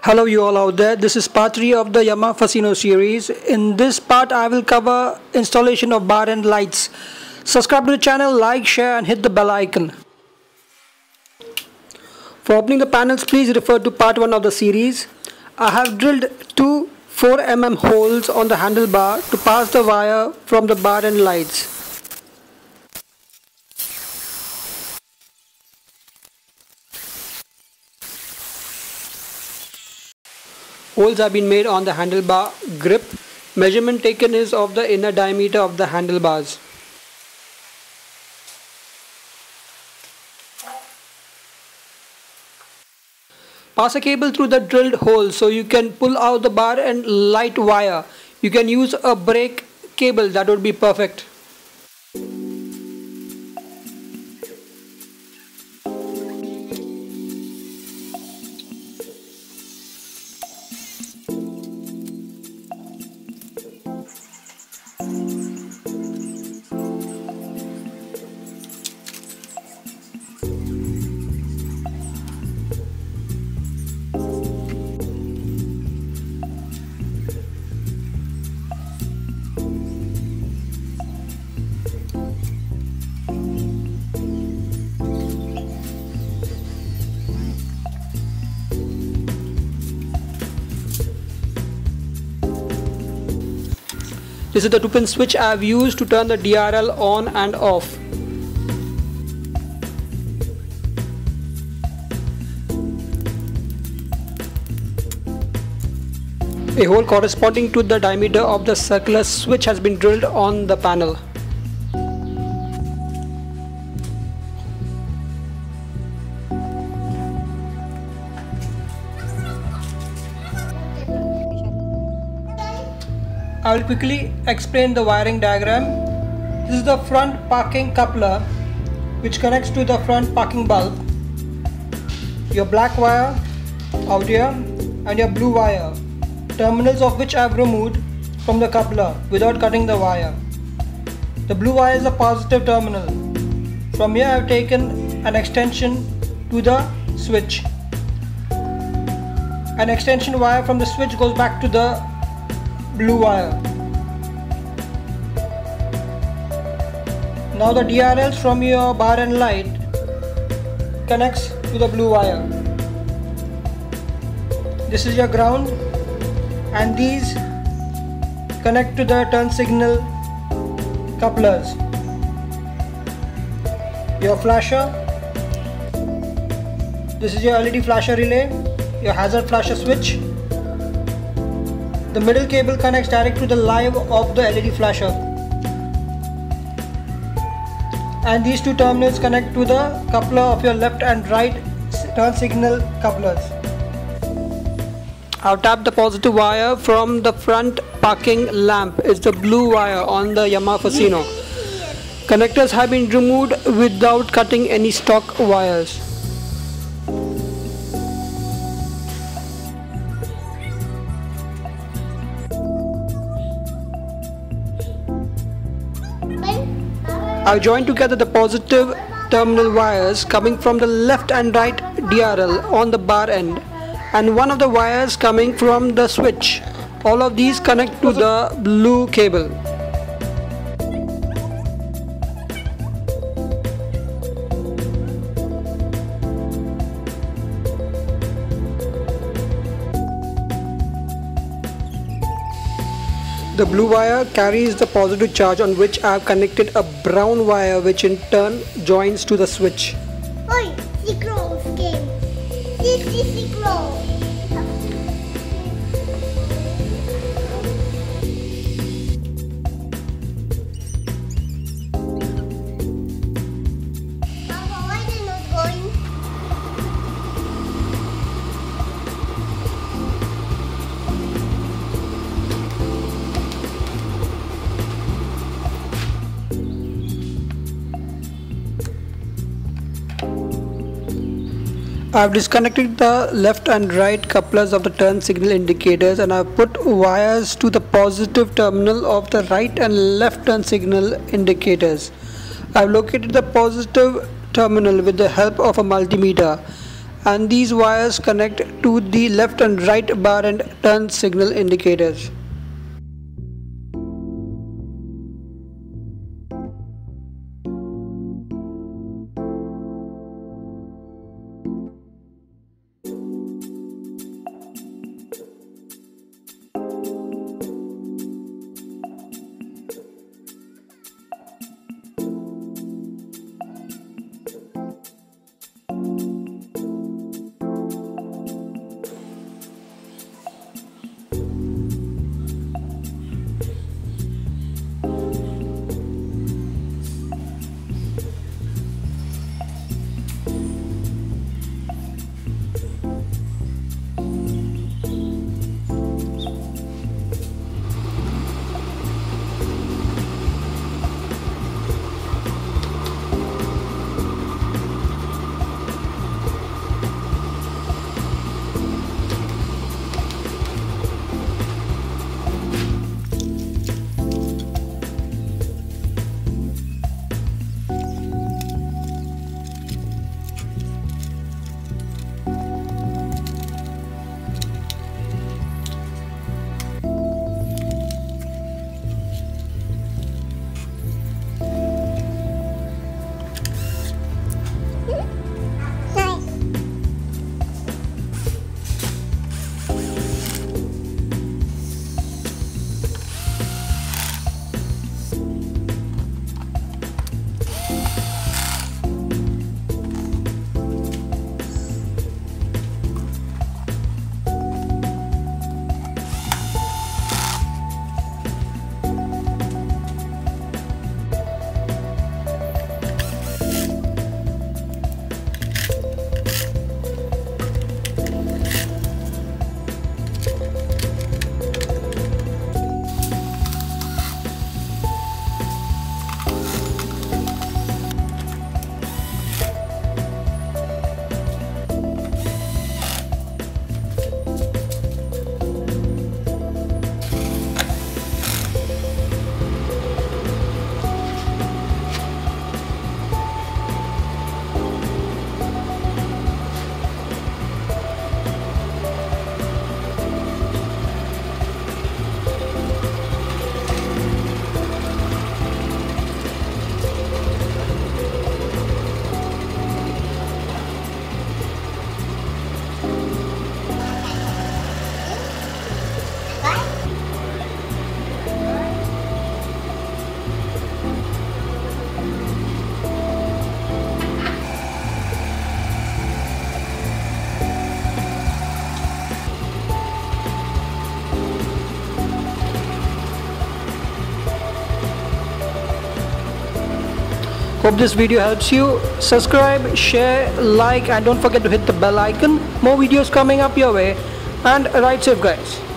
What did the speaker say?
Hello you all out there, this is part 3 of the Yamaha Fascino series. In this part I will cover installation of bar and lights. Subscribe to the channel, like, share and hit the bell icon. For opening the panels, please refer to part 1 of the series. I have drilled two 4mm holes on the handlebar to pass the wire from the bar and lights. Holes have been made on the handlebar grip. Measurement taken is of the inner diameter of the handlebars. Pass a cable through the drilled hole so you can pull out the bar and light wire. You can use a brake cable, that would be perfect. This is the 2-pin switch I have used to turn the DRL on and off. A hole corresponding to the diameter of the circular switch has been drilled on the panel. I will quickly explain the wiring diagram. This is the front parking coupler which connects to the front parking bulb. Your black wire out here and your blue wire, terminals of which I have removed from the coupler without cutting the wire. The blue wire is the positive terminal. From here I have taken an extension to the switch. An extension wire from the switch goes back to the blue wire. Now the DRLs from your bar and light connects to the blue wire. This is your ground and these connect to the turn signal couplers. Your flasher, this is your LED flasher relay, your hazard flasher switch. The middle cable connects direct to the live of the LED flasher. And these two terminals connect to the coupler of your left and right turn signal couplers. I've tapped the positive wire from the front parking lamp. It's the blue wire on the Yamaha Fascino. Connectors have been removed without cutting any stock wires. I joined together the positive terminal wires coming from the left and right DRL on the bar end and one of the wires coming from the switch. All of these connect to the blue cable. The blue wire carries the positive charge on which I have connected a brown wire which in turn joins to the switch. Oi, close game. See close. Papa, why they not going? I have disconnected the left and right couplers of the turn signal indicators and I have put wires to the positive terminal of the right and left turn signal indicators. I have located the positive terminal with the help of a multimeter and these wires connect to the left and right bar and turn signal indicators. Hope this video helps you. Subscribe, share, like, and don't forget to hit the bell icon. More videos coming up your way. And ride safe, guys.